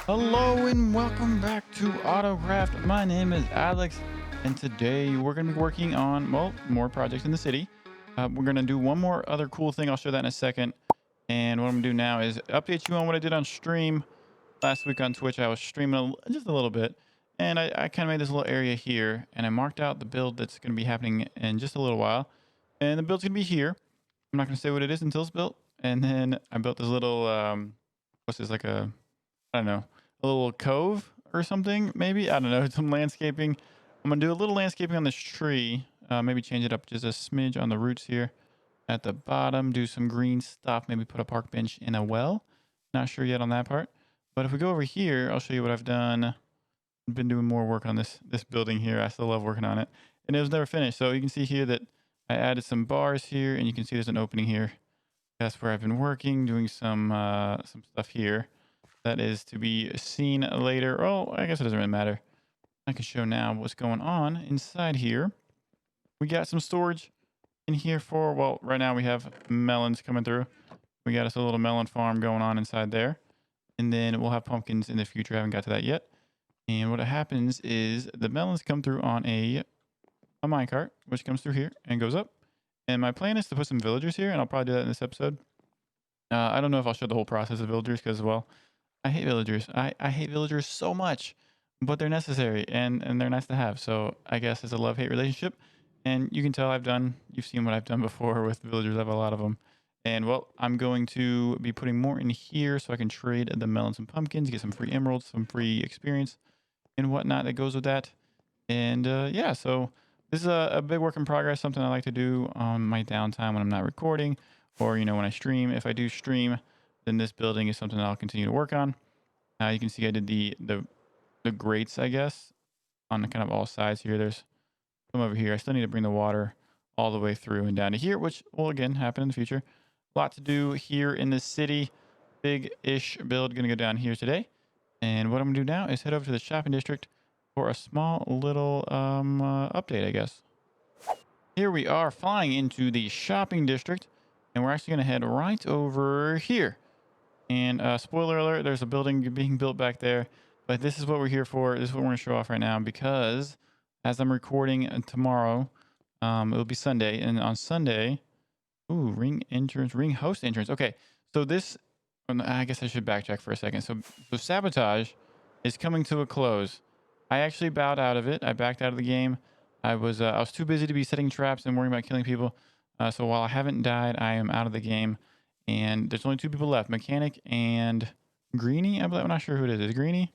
Hello and welcome back to AutoCraft. My name is Alex, and today we're going to be working on, well, more projects in the city. We're going to do one more other cool thing. I'll show that in a second. And what I'm going to do now is update you on what I did on stream. Last week on Twitch, I was streaming just a little bit, and I kind of made this little area here, and I marked out the build that's going to be happening in just a little while. And the build's going to be here. I'm not going to say what it is until it's built. And then I built this little, what's this, like I don't know, a little cove or something, maybe. I don't know, some landscaping. I'm going to do a little landscaping on this tree. Maybe change it up just a smidge on the roots here at the bottom. Do some green stuff. Maybe put a park bench in a well. Not sure yet on that part. But if we go over here, I'll show you what I've done. I've been doing more work on this building here. I still love working on it. And it was never finished. So you can see here that I added some bars here, and you can see there's an opening here. That's where I've been working, doing some stuff here. That is to be seen later. Oh, I guess it doesn't really matter. I can show now what's going on inside here. We got some storage in here for, well, right now we have melons coming through. We got us a little melon farm going on inside there. And then we'll have pumpkins in the future. I haven't got to that yet. And what happens is the melons come through on a minecart, which comes through here and goes up. And my plan is to put some villagers here, and I'll probably do that in this episode. I don't know if I'll show the whole process of villagers because, well, I hate villagers. I hate villagers so much, but they're necessary and they're nice to have. So I guess it's a love-hate relationship. And you can tell you've seen what I've done before with villagers. I have a lot of them. And well, I'm going to be putting more in here so I can trade the melons and pumpkins, get some free emeralds, some free experience and whatnot that goes with that. And yeah, so this is a big work in progress, something I like to do on my downtime when I'm not recording or, when I stream. If I do stream, then this building is something that I'll continue to work on. You can see I did the grates, I guess, on kind of all sides here. There's some over here. I still need to bring the water all the way through and down to here, which will again happen in the future. A lot to do here in the city. Big-ish build going to go down here today. And what I'm going to do now is head over to the shopping district for a small little update, I guess. Here we are flying into the shopping district, and we're actually going to head right over here. And spoiler alert, there's a building being built back there. But this is what we're here for. This is what we're going to show off right now because as I'm recording tomorrow, it'll be Sunday. And on Sunday, ring host entrance. Okay, so this, I guess I should backtrack for a second. So Sabotage is coming to a close. I actually bowed out of it. I backed out of the game. I was too busy to be setting traps and worrying about killing people. So while I haven't died, I am out of the game. And there's only two people left, Mechanic and Greenie. I'm not sure who it is. Is it Greenie?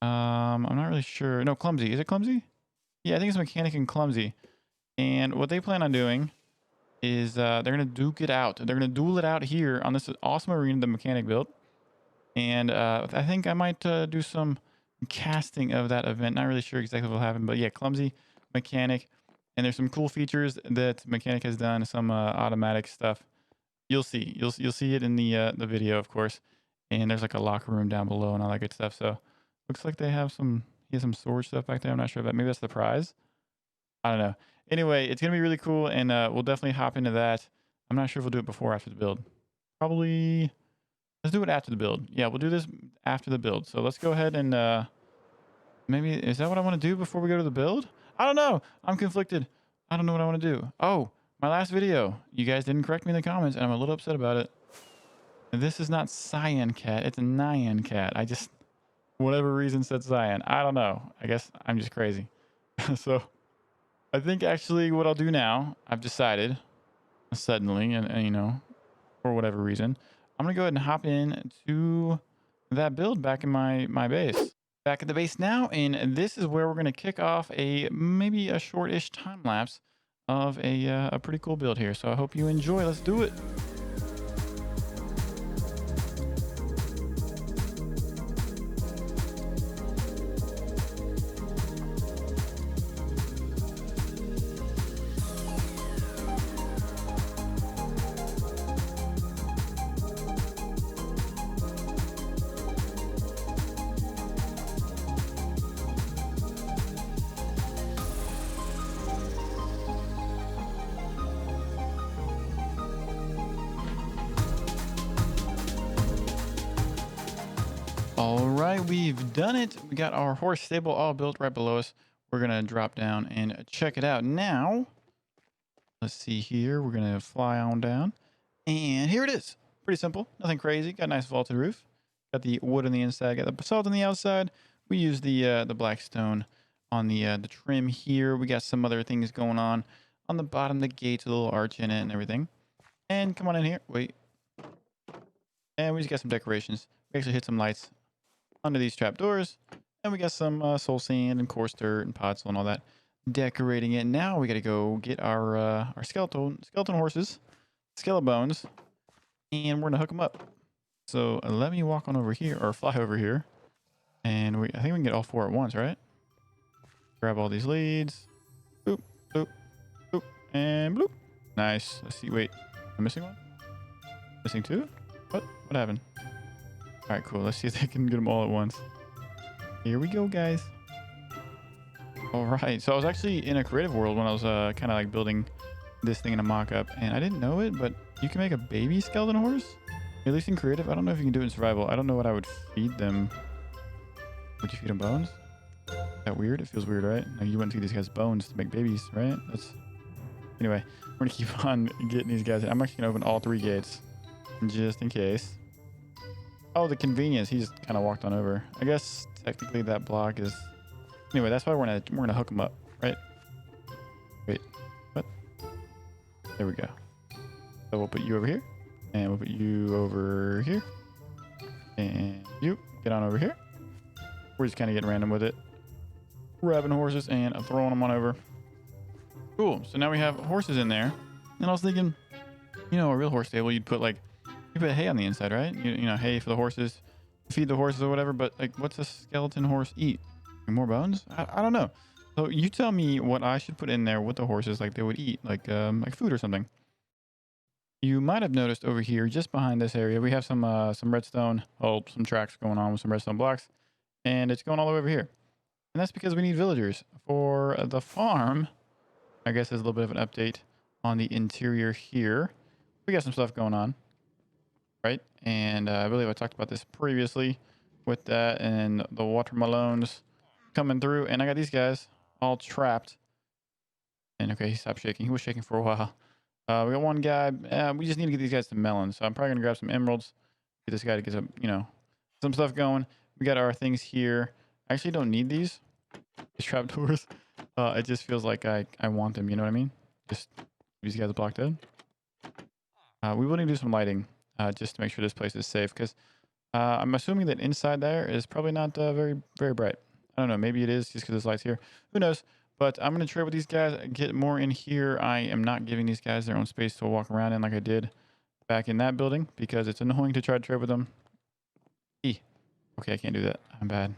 I'm not really sure. No, Klumsy. Is it Klumsy? Yeah, I think it's Mechanic and Klumsy. And what they plan on doing is they're going to duke it out. They're going to duel it out here on this awesome arena the Mechanic built. And I think I might do some casting of that event. Not really sure exactly what will happen. But yeah, Klumsy, Mechanic. And there's some cool features that Mechanic has done. Some automatic stuff. You'll see. You'll see it in the video, of course. And there's like a locker room down below and all that good stuff. So looks like he has some storage stuff back there. I'm not sure, but maybe that's the prize. I don't know. Anyway, it's gonna be really cool, and we'll definitely hop into that. I'm not sure if we'll do it before or after the build. Probably let's do it after the build. Yeah, we'll do this after the build. So let's go ahead and maybe is that what I want to do before we go to the build? I don't know. I'm conflicted. I don't know what I want to do. Oh. My last video, you guys didn't correct me in the comments, and I'm a little upset about it. This is not Cyan Cat. It's a Nyan Cat. I just, whatever reason, said Cyan. I don't know. I guess I'm just crazy. So I think actually what I'll do now, I've decided suddenly, and for whatever reason, I'm going to go ahead and hop in to that build back in my base. Back at the base now, and this is where we're going to kick off maybe a short-ish time lapse of a pretty cool build here. So I hope you enjoy. Let's do it. All right, we've done it. We got our horse stable all built right below us. We're going to drop down and check it out. Now, let's see here. We're going to fly on down. And here it is. Pretty simple. Nothing crazy. Got a nice vaulted roof. Got the wood on the inside. Got the basalt on the outside. We use the black stone on the trim here. We got some other things going on the bottom. The gate's a little arch in it and everything. And come on in here. Wait. And we just got some decorations. We actually hit some lights under these trapdoors. And we got some soul sand and coarse dirt and pots and all that decorating it. Now we got to go get our skeleton horses, Skele bones, and we're gonna hook them up. So let me walk on over here or fly over here, and I think we can get all four at once, right? Grab all these leads. Boop, boop, boop, and bloop. Nice. Let's see. Wait, I'm missing one. Missing two. What happened? All right, cool. Let's see if they can get them all at once. Here we go, guys. All right. So I was actually in a creative world when I was kind of like building this thing in a mock-up, and I didn't know it, but you can make a baby skeleton horse. At least in creative. I don't know if you can do it in survival. I don't know what I would feed them. Would you feed them bones? Is that weird? It feels weird, right? Like you wouldn't feed these guys bones to make babies, right? Anyway, we're gonna keep on getting these guys. I'm actually gonna open all three gates just in case. Oh, the convenience. He just kind of walked on over. I guess technically that block is. Anyway, that's why we're gonna hook them up, right? Wait, what? There we go. So we'll put you over here, and we'll put you over here, and you get on over here. We're just kind of getting random with it, grabbing horses and throwing them on over. Cool. So now we have horses in there, and I was thinking, a real horse stable, you put hay on the inside, right? You know, hay for the horses, feed the horses or whatever. But like, what's a skeleton horse eat? More bones? I don't know. So you tell me what I should put in there with the horses, like they would eat, like food or something. You might have noticed over here, just behind this area, we have some redstone, some tracks going on with some redstone blocks, and it's going all the way over here. And that's because we need villagers for the farm. I guess there's a little bit of an update on the interior here. We got some stuff going on, right? And I believe I talked about this previously with that and the watermelons coming through. And I got these guys all trapped. And okay, he stopped shaking. He was shaking for a while. We got one guy. We just need to get these guys to melon. So I'm probably going to grab some emeralds. Get this guy to get some stuff going. We got our things here. I actually don't need these trapdoors. It just feels like I want them. You know what I mean? Just these guys are blocked in. We will need to do some lighting just to make sure this place is safe. Because I'm assuming that inside there is probably not very, very bright. I don't know. Maybe it is just because there's lights here. Who knows? But I'm going to trade with these guys, get more in here. I am not giving these guys their own space to walk around in like I did back in that building because it's annoying to try to trade with them. Okay, I can't do that. I'm bad.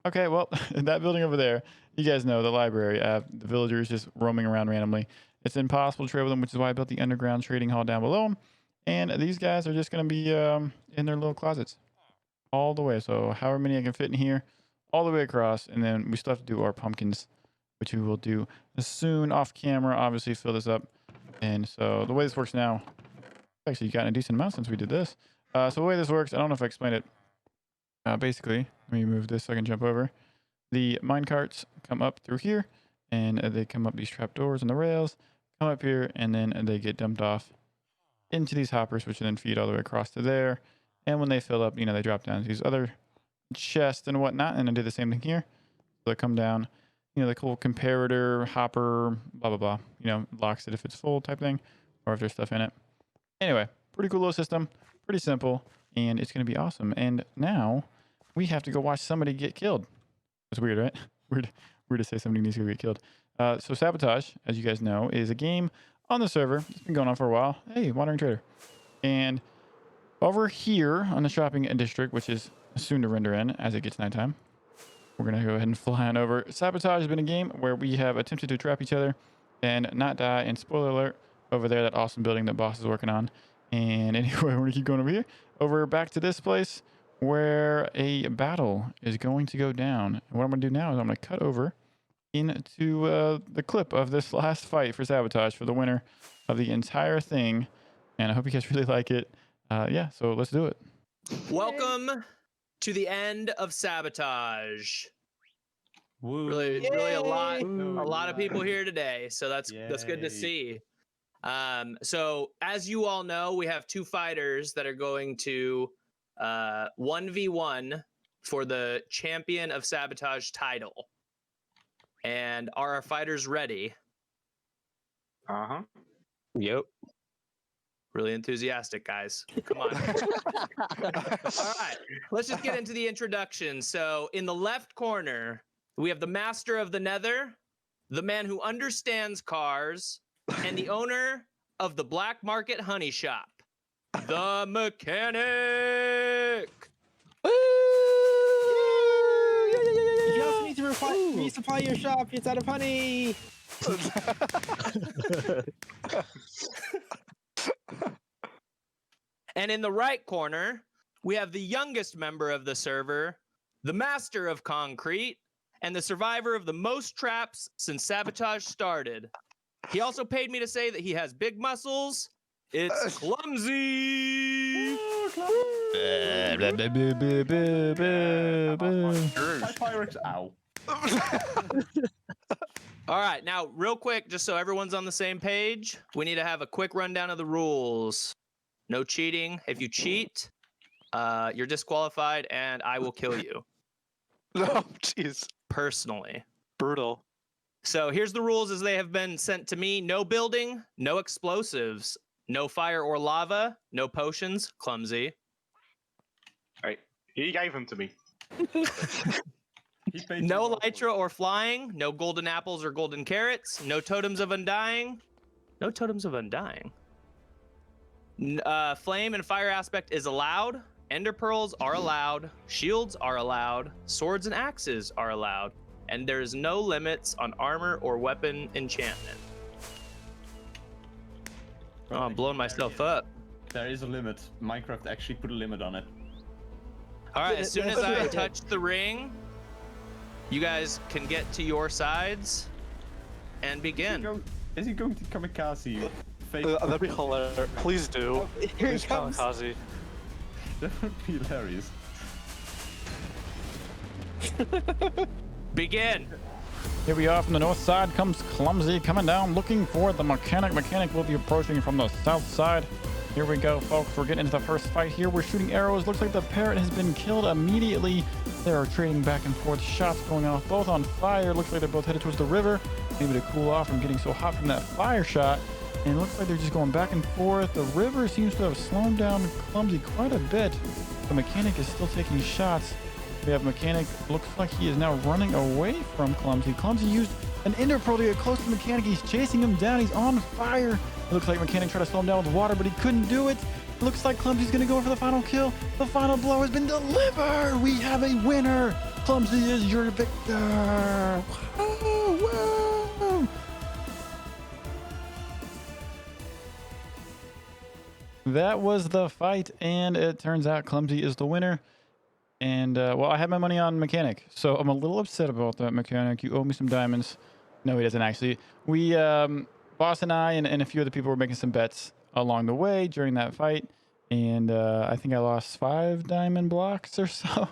Okay, well, in that building over there, you guys know, the library, the villagers just roaming around randomly. It's impossible to trade with them, which is why I built the underground trading hall down below them. And these guys are just going to be in their little closets all the way. So however many I can fit in here, all the way across. And then we still have to do our pumpkins, which we will do soon off camera, obviously fill this up. And so the way this works now, actually gotten a decent amount since we did this. So the way this works, I don't know if I explained it. Basically, let me move this so I can jump over. The mine carts come up through here, and they come up these trapdoors and the rails, come up here, and then they get dumped off into these hoppers, which then feed all the way across to there. And when they fill up, they drop down to these other chests and whatnot, and I do the same thing here. So they come down, the cool comparator, hopper, blah, blah, blah, locks it if it's full type thing, or if there's stuff in it. Anyway, pretty cool little system, pretty simple, and it's going to be awesome. And now we have to go watch somebody get killed. That's weird, right? Weird to say somebody needs to go get killed. So Sabotage, as you guys know, is a game on the server. It's been going on for a while. Hey, Wandering Trader. And over here on the shopping district, which is soon to render in as it gets nighttime, we're going to go ahead and fly on over. Sabotage has been a game where we have attempted to trap each other and not die. And spoiler alert, over there, that awesome building that boss is working on. And anyway, we're going to keep going over here. Over back to this place where a battle is going to go down. And what I'm going to do now is I'm going to cut over into the clip of this last fight for Sabotage for the winner of the entire thing. And I hope you guys really like it. Yeah, so let's do it. Welcome to the end of Sabotage. Woo. Really a lot Woo. of people here today, so that's good to Yay. see. So as you all know, we have 2 fighters that are going to 1v1 for the Champion of Sabotage title. And are our fighters ready? Yep. Really enthusiastic, guys. Come on. All right, let's just get into the introduction. So in the left corner, we have the master of the Nether, the man who understands cars, and the owner of the black market honey shop, the Mechanic. You just need to resupply your shop. It's out of honey. And in the right corner, we have the youngest member of the server, the master of concrete, and the survivor of the most traps since Sabotage started. He also paid me to say that he has big muscles. It's Klumsy. My pirates, ow. All right, now real quick, just so everyone's on the same page, we need to have a quick rundown of the rules. No cheating. If you cheat, you're disqualified and I will kill you. No, jeez. Personally. Brutal. So here's the rules as they have been sent to me. No building, no explosives, no fire or lava, no potions, Klumsy. Right. He gave them to me. He paid No you well for it. elytra or flying, no golden apples or golden carrots, no totems of undying. No totems of undying. Flame and fire aspect is allowed. Ender pearls are allowed. Shields are allowed. Swords and axes are allowed. And there's no limits on armor or weapon enchantment. Oh, I'm blowing myself up. There is a limit. Minecraft actually put a limit on it. All right, as soon as I touch the ring, you guys can get to your sides and begin. Is he going to kamikaze? That'd be hilarious. Please do. Here Please it comes. kamikaze. That would be hilarious. Begin. Here we are from the north side comes Klumsy coming down looking for the Mechanic. Mechanic will be approaching from the south side. Here we go, folks. We're getting into the first fight here. We're shooting arrows. Looks like the parrot has been killed immediately. They are trading back and forth. Shots going off, both on fire. Looks like they're both headed towards the river. Maybe to cool off from getting so hot from that fire shot. And it looks like they're just going back and forth. The river seems to have slowed down Klumsy quite a bit. The Mechanic is still taking shots. We have Mechanic. Looks like he is now running away from Klumsy. Klumsy used an ender pearl to get close to Mechanic. He's chasing him down. He's on fire. It looks like Mechanic tried to slow him down with water, but he couldn't do it. It looks like Klumsy's going to go for the final kill. The final blow has been delivered. We have a winner. Klumsy is your victor. Woo, woo. That was the fight, and it turns out Klumsy is the winner. And, well, I had my money on Mechanic, so I'm a little upset about that, Mechanic. You owe me some diamonds. No, he doesn't, actually. We, Boss and I and a few other people were making some bets along the way during that fight, and I think I lost 5 diamond blocks or so.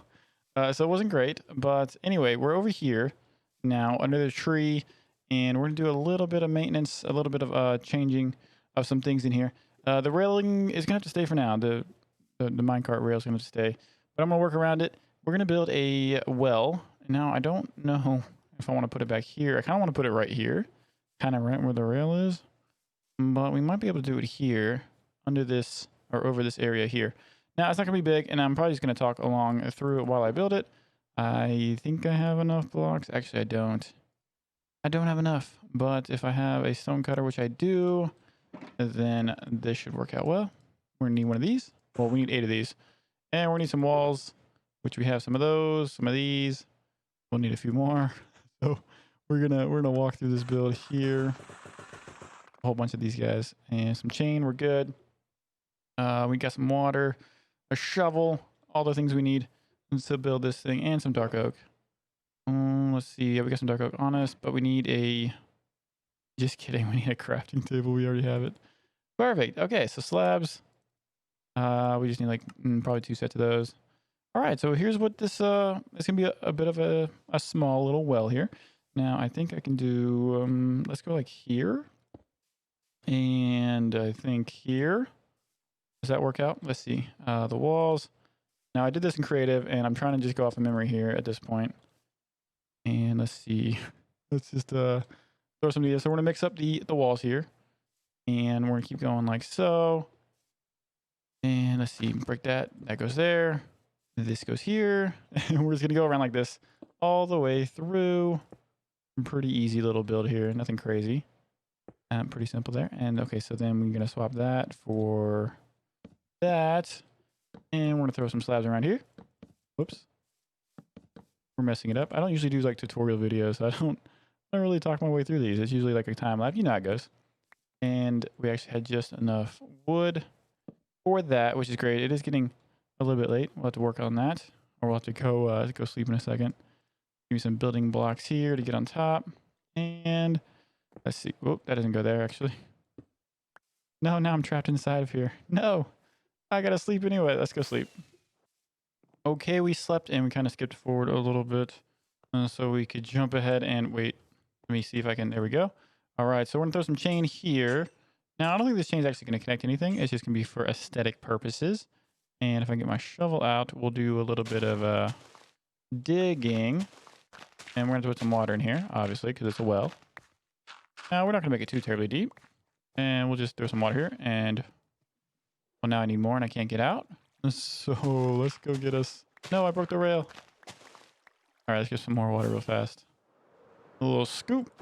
So it wasn't great, but anyway, we're over here now under the tree, and we're going to do a little bit of maintenance, a little bit of changing of some things in here. The railing is going to have to stay for now. The minecart rail is going to stay. But I'm going to work around it. We're going to build a well. Now, I don't know if I want to put it back here. I kind of want to put it right here. Kind of right where the rail is. But we might be able to do it here. Under this, or over this area here. Now, it's not going to be big. And I'm probably just going to talk along through it while I build it. I think I have enough blocks. Actually, I don't. I don't have enough. But if I have a stone cutter, which I do, then this should work out well. We're going to need one of these. Well, we need 8 of these. And we're gonna need some walls, which we have some of those, some of these. We'll need a few more. So we're gonna walk through this build here. A whole bunch of these guys. And some chain, we're good. We got some water, a shovel, all the things we need to build this thing, and some dark oak. Let's see, yeah, we got some dark oak on us, but we need a, just kidding, we need a crafting table. We already have it. Perfect. Okay, so slabs. We just need like probably 2 sets of those. All right, so here's what this it's gonna be a bit of a small little well here. Now I think I can do let's go like here, and I think here. Does that work out? Let's see. The walls. Now I did this in creative, and I'm trying to just go off of memory here at this point. And let's see. Let's just throw some of these. So we're gonna mix up the walls here, and we're gonna keep going like so. And let's see, break that. That goes there. This goes here, and we're just gonna go around like this all the way through. Pretty easy little build here, nothing crazy. Pretty simple there. And okay, so then we're gonna swap that for that, and we're gonna throw some slabs around here. Whoops, we're messing it up. I don't usually do like tutorial videos, so I don't really talk my way through these. It's usually like a time lapse, you know how it goes. And we actually had just enough wood for that, which is great. It is getting a little bit late. We'll have to work on that, or we'll have to go sleep in a second. Give me some building blocks here to get on top, and let's see. Whoop, that doesn't go there actually. No, now I'm trapped inside of here. No, I gotta sleep anyway. Let's go sleep. Okay, we slept and we kind of skipped forward a little bit, so we could jump ahead and wait. Let me see if I can. There we go. All right, so we're gonna throw some chain here. Now I don't think this chain is actually gonna connect anything. It's just gonna be for aesthetic purposes. And if I get my shovel out, we'll do a little bit of digging. And we're going to put some water in here, obviously, because it's a well. Now, we're not going to make it too terribly deep. And we'll just throw some water here. And, well, now I need more and I can't get out. So, let's go get us... No, I broke the rail. All right, let's get some more water real fast. A little scoop.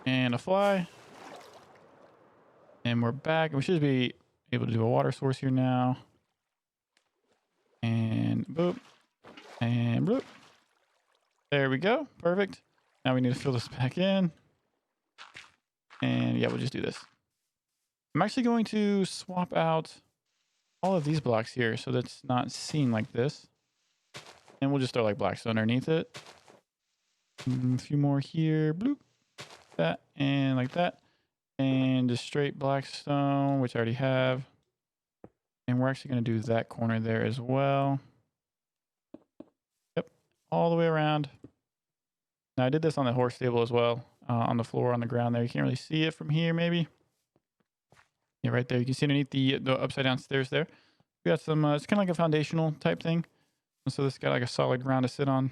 And a fly. And we're back. We should be able to do a water source here now. And boop. And bloop. There we go. Perfect. Now we need to fill this back in. And yeah, we'll just do this. I'm actually going to swap out all of these blocks here so that's not seen like this. And we'll just throw like blocks underneath it. A few more here. Bloop. That and like that. And just straight black stone, which I already have. And we're actually going to do that corner there as well. Yep. All the way around. Now I did this on the horse stable as well. On the floor, on the ground there. You can't really see it from here maybe. Yeah, right there. You can see underneath the upside down stairs there. We got some, it's kind of like a foundational type thing. And so this got like a solid ground to sit on.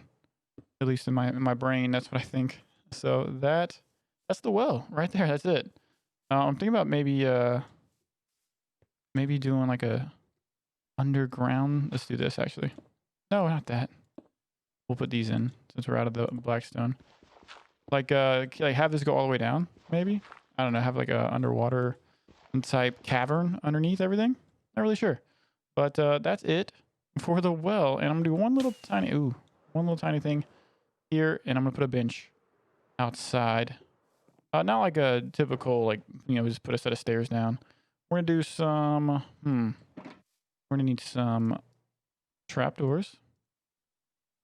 At least in my brain, that's what I think. So that's the well right there. That's it. I'm thinking about maybe doing like a underground. Let's do this actually. No, not that. We'll put these in since we're out of the blackstone. Like have this go all the way down, maybe? I don't know, have like a underwater type cavern underneath everything? Not really sure. But that's it for the well. And I'm gonna do one little tiny thing here, and I'm gonna put a bench outside. Not like a typical, like, just put a set of stairs down. We're gonna do some, we're gonna need some trapdoors.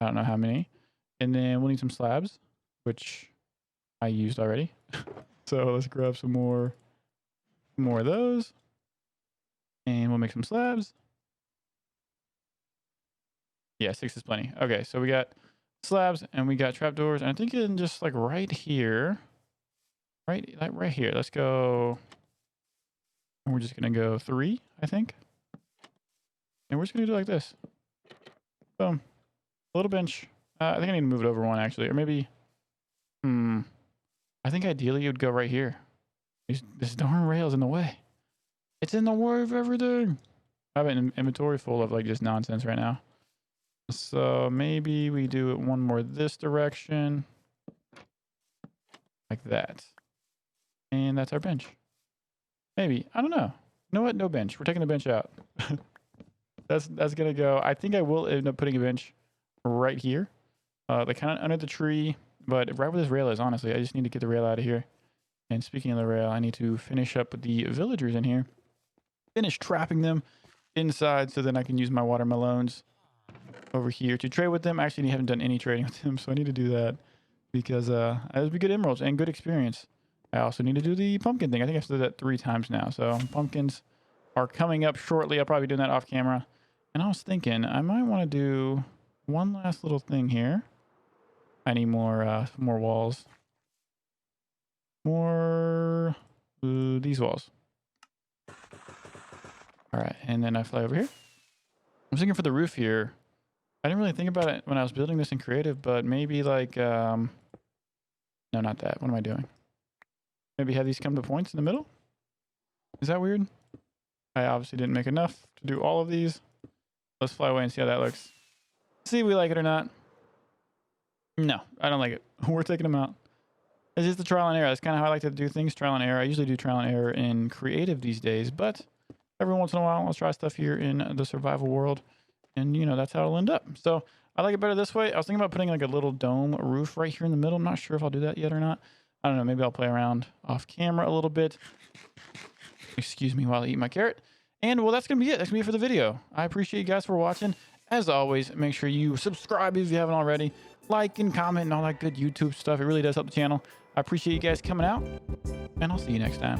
I don't know how many. And then we'll need some slabs, which I used already. So let's grab some more of those. And we'll make some slabs. Yeah, 6 is plenty. Okay, so we got slabs and we got trapdoors. And I think in just like right here. Right here. Let's go. And we're just gonna go 3, I think. And we're just gonna do like this. Boom. A little bench. I think I need to move it over 1 actually, or maybe. I think ideally you'd go right here. This darn rail's in the way. It's in the way of everything. I have an inventory full of like just nonsense right now. So maybe we do it 1 more this direction, like that. And that's our bench. Maybe. I don't know. You know what? No bench. We're taking the bench out. That's gonna go. I think I will end up putting a bench right here. Like kind of under the tree, but right where this rail is, honestly. I just need to get the rail out of here. And speaking of the rail, I need to finish up with the villagers in here. Finish trapping them inside so then I can use my watermelons over here to trade with them. Actually, I haven't done any trading with them, so I need to do that because that would be good emeralds and good experience. I also need to do the pumpkin thing. I think I've said that 3 times now. So pumpkins are coming up shortly. I'll probably be doing that off camera. And I was thinking I might want to do one last little thing here. I need more walls. More these walls. All right, and then I fly over here. I'm thinking for the roof here. I didn't really think about it when I was building this in creative, but maybe like no, not that. What am I doing? Maybe have these come to points in the middle? Is that weird? I obviously didn't make enough to do all of these. Let's fly away and see how that looks. See if we like it or not. No, I don't like it. We're taking them out. It's just the trial and error. That's kind of how I like to do things, trial and error. I usually do trial and error in creative these days, but every once in a while I'll try stuff here in the survival world. And, you know, that's how it'll end up. So I like it better this way. I was thinking about putting like a little dome roof right here in the middle. I'm not sure if I'll do that yet or not. I don't know. Maybe I'll play around off camera a little bit. Excuse me while I eat my carrot. And, well, that's going to be it. That's going to be it for the video. I appreciate you guys for watching. As always, make sure you subscribe if you haven't already. Like and comment and all that good YouTube stuff. It really does help the channel. I appreciate you guys coming out. And I'll see you next time.